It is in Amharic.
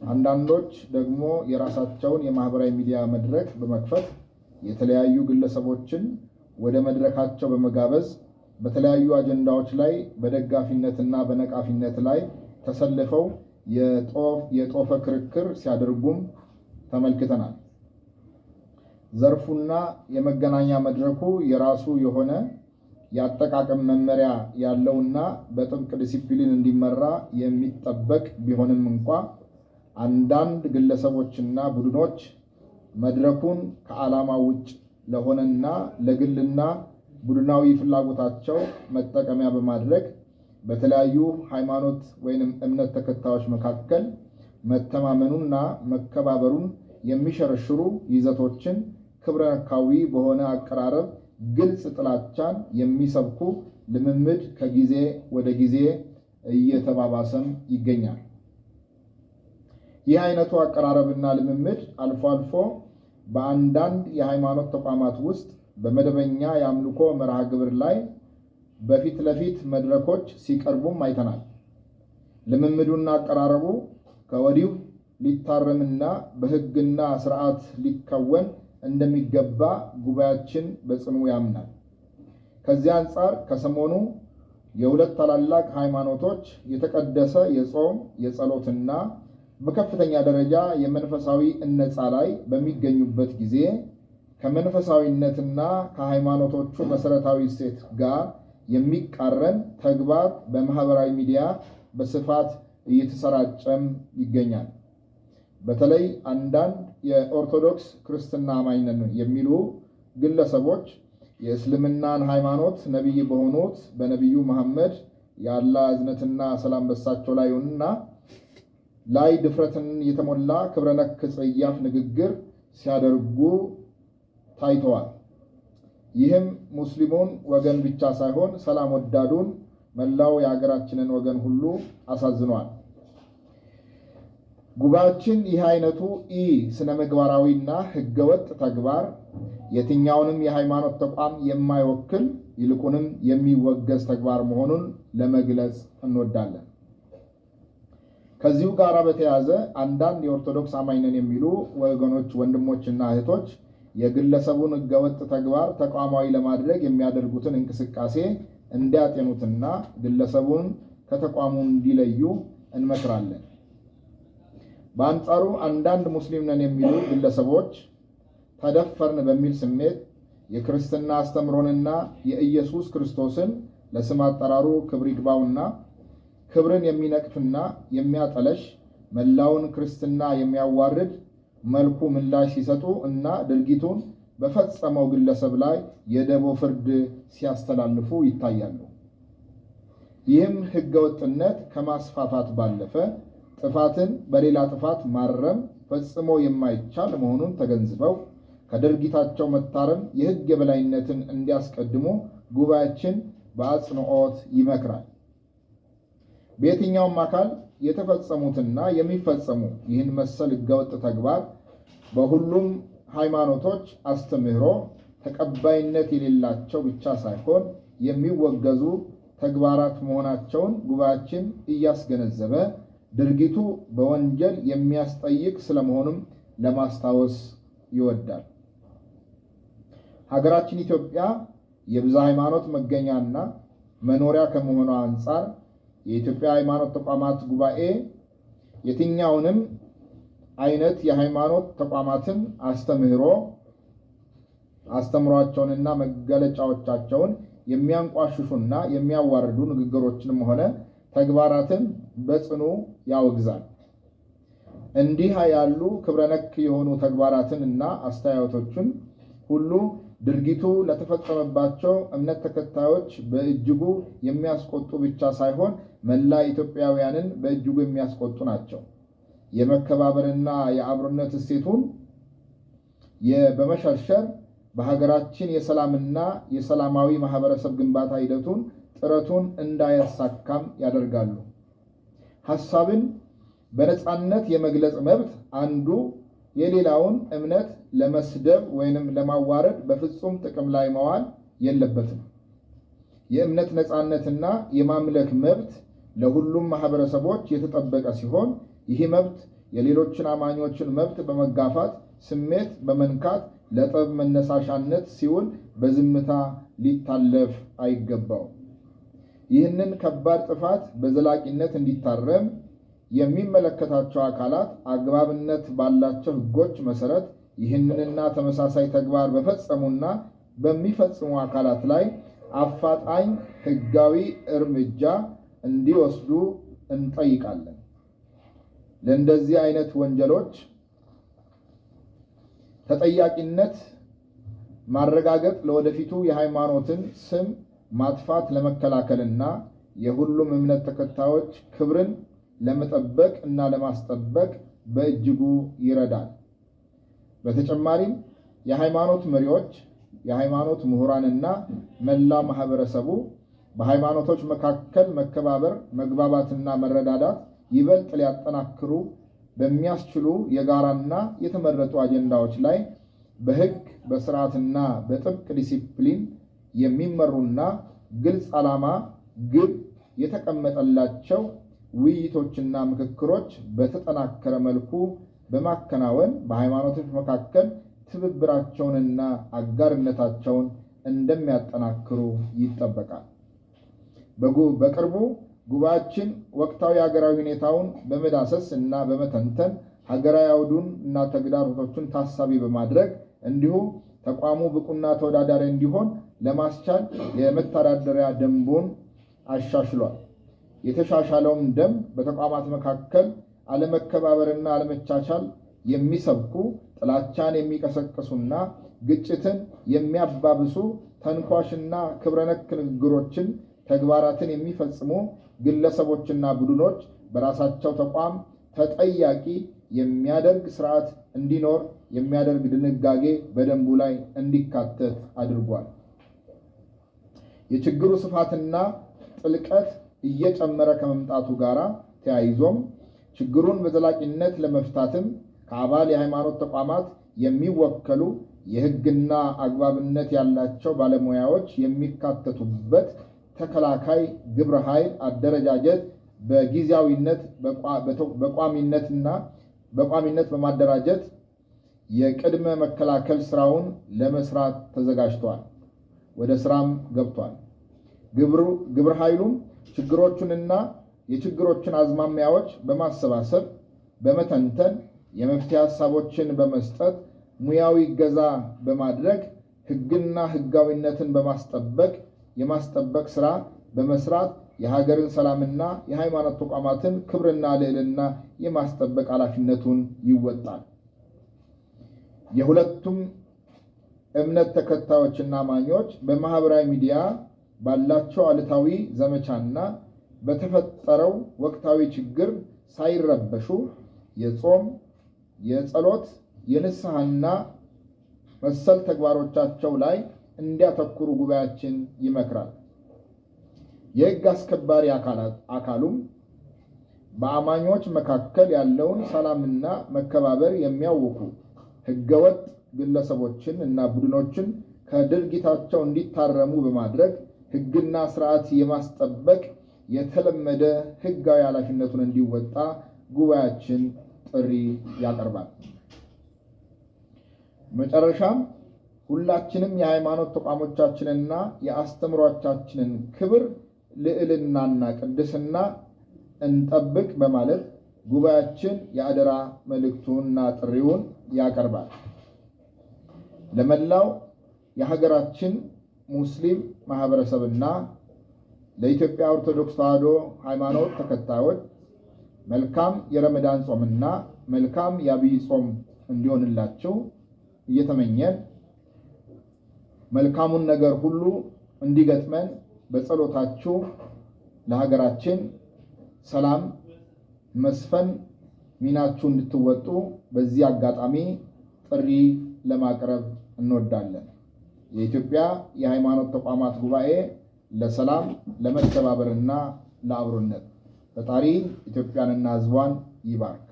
አንዳንዶች ደግሞ የራሳቸውን የማህበራዊ ሚዲያ መድረክ በመክፈት የተለያዩ ግለሰቦችን ወደ መድረካቸው በመጋበዝ በተለያዩ አጀንዳዎች ላይ በደጋፊነትና በነቃፊነት ላይ ተሰልፈው የጦፈ ክርክር ሲያደርጉም ተመልክተናል። ዘርፉና የመገናኛ መድረኩ የራሱ የሆነ የአጠቃቀም መመሪያ ያለውና በጥብቅ ዲሲፕሊን እንዲመራ የሚጠበቅ ቢሆንም እንኳ አንዳንድ ግለሰቦችና ቡድኖች መድረኩን ከዓላማ ውጭ ለሆነና ለግልና ቡድናዊ ፍላጎታቸው መጠቀሚያ በማድረግ በተለያዩ ሃይማኖት ወይንም እምነት ተከታዮች መካከል መተማመኑና መከባበሩን የሚሸረሽሩ ይዘቶችን ክብረ ነካዊ በሆነ አቀራረብ ግልጽ ጥላቻን የሚሰብኩ ልምምድ ከጊዜ ወደ ጊዜ እየተባባሰም ይገኛል። ይህ አይነቱ አቀራረብና ልምምድ አልፎ አልፎ በአንዳንድ የሃይማኖት ተቋማት ውስጥ በመደበኛ የአምልኮ መርሃ ግብር ላይ በፊት ለፊት መድረኮች ሲቀርቡም አይተናል። ልምምዱና አቀራረቡ ከወዲሁ ሊታረምና በሕግና ስርዓት ሊከወን እንደሚገባ ጉባኤያችን በጽኑ ያምናል። ከዚህ አንጻር ከሰሞኑ የሁለት ታላላቅ ሃይማኖቶች የተቀደሰ የጾም የጸሎትና በከፍተኛ ደረጃ የመንፈሳዊ እነጻ ላይ በሚገኙበት ጊዜ ከመንፈሳዊነትና ከሃይማኖቶቹ መሰረታዊ እሴት ጋር የሚቃረን ተግባር በማህበራዊ ሚዲያ በስፋት እየተሰራጨም ይገኛል። በተለይ አንዳንድ የኦርቶዶክስ ክርስትና አማኝ ነን የሚሉ ግለሰቦች የእስልምናን ሃይማኖት ነቢይ በሆኑት በነቢዩ መሐመድ የአላህ እዝነትና ሰላም በሳቸው ላይ ይሁንና ላይ ድፍረትን የተሞላ ክብረ ነክ ጸያፍ ንግግር ሲያደርጉ ታይተዋል። ይህም ሙስሊሙን ወገን ብቻ ሳይሆን ሰላም ወዳዱን መላው የሀገራችንን ወገን ሁሉ አሳዝኗል። ጉባኤያችን ይህ አይነቱ ስነ ምግባራዊና ህገወጥ ተግባር የትኛውንም የሃይማኖት ተቋም የማይወክል ይልቁንም የሚወገዝ ተግባር መሆኑን ለመግለጽ እንወዳለን። ከዚሁ ጋር በተያያዘ አንዳንድ የኦርቶዶክስ አማኝ ነን የሚሉ ወገኖች፣ ወንድሞችና እህቶች የግለሰቡን ህገወጥ ተግባር ተቋማዊ ለማድረግ የሚያደርጉትን እንቅስቃሴ እንዲያጤኑትና ግለሰቡን ከተቋሙ እንዲለዩ እንመክራለን። በአንጻሩ አንዳንድ ሙስሊም ነን የሚሉ ግለሰቦች ተደፈርን በሚል ስሜት የክርስትና አስተምሮንና የኢየሱስ ክርስቶስን ለስም አጠራሩ ክብር ይግባውና ክብርን የሚነቅፍና የሚያጠለሽ መላውን ክርስትና የሚያዋርድ መልኩ ምላሽ ሲሰጡ እና ድርጊቱን በፈጸመው ግለሰብ ላይ የደቦ ፍርድ ሲያስተላልፉ ይታያሉ። ይህም ህገወጥነት ከማስፋፋት ባለፈ ጥፋትን በሌላ ጥፋት ማረም ፈጽሞ የማይቻል መሆኑን ተገንዝበው ከድርጊታቸው መታረም የህግ የበላይነትን እንዲያስቀድሙ ጉባኤያችን በአጽንኦት ይመክራል። በየትኛውም አካል የተፈጸሙትና የሚፈጸሙ ይህን መሰል ህገወጥ ተግባር በሁሉም ሃይማኖቶች አስተምህሮ ተቀባይነት የሌላቸው ብቻ ሳይሆን የሚወገዙ ተግባራት መሆናቸውን ጉባኤያችን እያስገነዘበ ድርጊቱ በወንጀል የሚያስጠይቅ ስለመሆኑም ለማስታወስ ይወዳል። ሀገራችን ኢትዮጵያ የብዝሃ ሃይማኖት መገኛና መኖሪያ ከመሆኗ አንጻር የኢትዮጵያ ሃይማኖት ተቋማት ጉባኤ የትኛውንም አይነት የሃይማኖት ተቋማትን አስተምሯቸውንና መገለጫዎቻቸውን የሚያንቋሽሹና የሚያዋርዱ ንግግሮችንም ሆነ ተግባራትን በጽኑ ያወግዛል። እንዲህ ያሉ ክብረነክ የሆኑ ተግባራትን እና አስተያየቶችን ሁሉ ድርጊቱ ለተፈጸመባቸው እምነት ተከታዮች በእጅጉ የሚያስቆጡ ብቻ ሳይሆን መላ ኢትዮጵያውያንን በእጅጉ የሚያስቆጡ ናቸው። የመከባበርና የአብሮነት እሴቱን በመሸርሸር በሀገራችን የሰላምና የሰላማዊ ማህበረሰብ ግንባታ ሂደቱን ጥረቱን እንዳያሳካም ያደርጋሉ። ሐሳብን በነፃነት የመግለጽ መብት አንዱ የሌላውን እምነት ለመስደብ ወይንም ለማዋረድ በፍጹም ጥቅም ላይ መዋል የለበትም። የእምነት ነፃነትና የማምለክ መብት ለሁሉም ማህበረሰቦች የተጠበቀ ሲሆን ይህ መብት የሌሎችን አማኞችን መብት በመጋፋት ስሜት በመንካት ለጠብ መነሳሻነት ሲውል በዝምታ ሊታለፍ አይገባውም። ይህንን ከባድ ጥፋት በዘላቂነት እንዲታረም የሚመለከታቸው አካላት አግባብነት ባላቸው ሕጎች መሰረት ይህንንና ተመሳሳይ ተግባር በፈጸሙና በሚፈጽሙ አካላት ላይ አፋጣኝ ሕጋዊ እርምጃ እንዲወስዱ እንጠይቃለን። ለእንደዚህ አይነት ወንጀሎች ተጠያቂነት ማረጋገጥ ለወደፊቱ የሃይማኖትን ስም ማጥፋት ለመከላከልና የሁሉም እምነት ተከታዮች ክብርን ለመጠበቅ እና ለማስጠበቅ በእጅጉ ይረዳል። በተጨማሪም የሃይማኖት መሪዎች፣ የሃይማኖት ምሁራንና መላው ማህበረሰቡ በሃይማኖቶች መካከል መከባበር፣ መግባባትና መረዳዳት ይበልጥ ሊያጠናክሩ በሚያስችሉ የጋራና የተመረጡ አጀንዳዎች ላይ በሕግ በስርዓትና በጥብቅ ዲሲፕሊን የሚመሩና ግልጽ ዓላማ፣ ግብ የተቀመጠላቸው ውይይቶችና ምክክሮች በተጠናከረ መልኩ በማከናወን በሃይማኖቶች መካከል ትብብራቸውንና አጋርነታቸውን እንደሚያጠናክሩ ይጠበቃል። በቅርቡ ጉባኤያችን ወቅታዊ ሀገራዊ ሁኔታውን በመዳሰስ እና በመተንተን ሀገራዊ አውዱን እና ተግዳሮቶቹን ታሳቢ በማድረግ እንዲሁም ተቋሙ ብቁና ተወዳዳሪ እንዲሆን ለማስቻል የመተዳደሪያ ደንቡን አሻሽሏል። የተሻሻለውም ደንብ በተቋማት መካከል አለመከባበርና አለመቻቻል የሚሰብኩ ጥላቻን የሚቀሰቅሱና ግጭትን የሚያባብሱ ተንኳሽና ክብረነክ ንግግሮችን፣ ተግባራትን የሚፈጽሙ ግለሰቦችና ቡድኖች በራሳቸው ተቋም ተጠያቂ የሚያደርግ ስርዓት እንዲኖር የሚያደርግ ድንጋጌ በደንቡ ላይ እንዲካተት አድርጓል። የችግሩ ስፋትና ጥልቀት እየጨመረ ከመምጣቱ ጋር ተያይዞም ችግሩን በዘላቂነት ለመፍታትም ከአባል የሃይማኖት ተቋማት የሚወከሉ የሕግና አግባብነት ያላቸው ባለሙያዎች የሚካተቱበት ተከላካይ ግብረ ኃይል አደረጃጀት በጊዜያዊነት በቋሚነት በማደራጀት የቅድመ መከላከል ስራውን ለመስራት ተዘጋጅቷል። ወደ ስራም ገብቷል። ግብረ ኃይሉም ችግሮቹንና የችግሮችን አዝማሚያዎች በማሰባሰብ በመተንተን የመፍትሄ ሀሳቦችን በመስጠት ሙያዊ እገዛ በማድረግ ሕግና ሕጋዊነትን የማስጠበቅ ስራ በመስራት የሀገርን ሰላምና የሃይማኖት ተቋማትን ክብርና ልዕልና የማስጠበቅ ኃላፊነቱን ይወጣል። የሁለቱም እምነት ተከታዮችና አማኞች በማህበራዊ ሚዲያ ባላቸው አሉታዊ ዘመቻና በተፈጠረው ወቅታዊ ችግር ሳይረበሹ የጾም፣ የጸሎት፣ የንስሐና መሰል ተግባሮቻቸው ላይ እንዲያተኩሩ ጉባኤያችን ይመክራል። የሕግ አስከባሪ አካሉም በአማኞች መካከል ያለውን ሰላምና መከባበር የሚያውኩ ሕገወጥ ግለሰቦችን እና ቡድኖችን ከድርጊታቸው እንዲታረሙ በማድረግ ሕግና ስርዓት የማስጠበቅ የተለመደ ሕጋዊ ኃላፊነቱን እንዲወጣ ጉባኤያችን ጥሪ ያቀርባል። መጨረሻም ሁላችንም የሃይማኖት ተቋሞቻችንና የአስተምሮቻችንን ክብር፣ ልዕልናና ቅድስና እንጠብቅ በማለት ጉባኤያችን የአደራ መልእክቱንና ጥሪውን ያቀርባል። ለመላው የሀገራችን ሙስሊም ማህበረሰብና ለኢትዮጵያ ኦርቶዶክስ ተዋሕዶ ሃይማኖት ተከታዮች መልካም የረመዳን ጾምና መልካም የአብይ ጾም እንዲሆንላችሁ እየተመኘን መልካሙን ነገር ሁሉ እንዲገጥመን በጸሎታችሁ ለሀገራችን ሰላም መስፈን ሚናችሁ እንድትወጡ በዚህ አጋጣሚ ጥሪ ለማቅረብ እንወዳለን። የኢትዮጵያ የሃይማኖት ተቋማት ጉባኤ ለሰላም፣ ለመተባበርና ለአብሮነት ፈጣሪ ኢትዮጵያንና ሕዝቧን ይባርክ።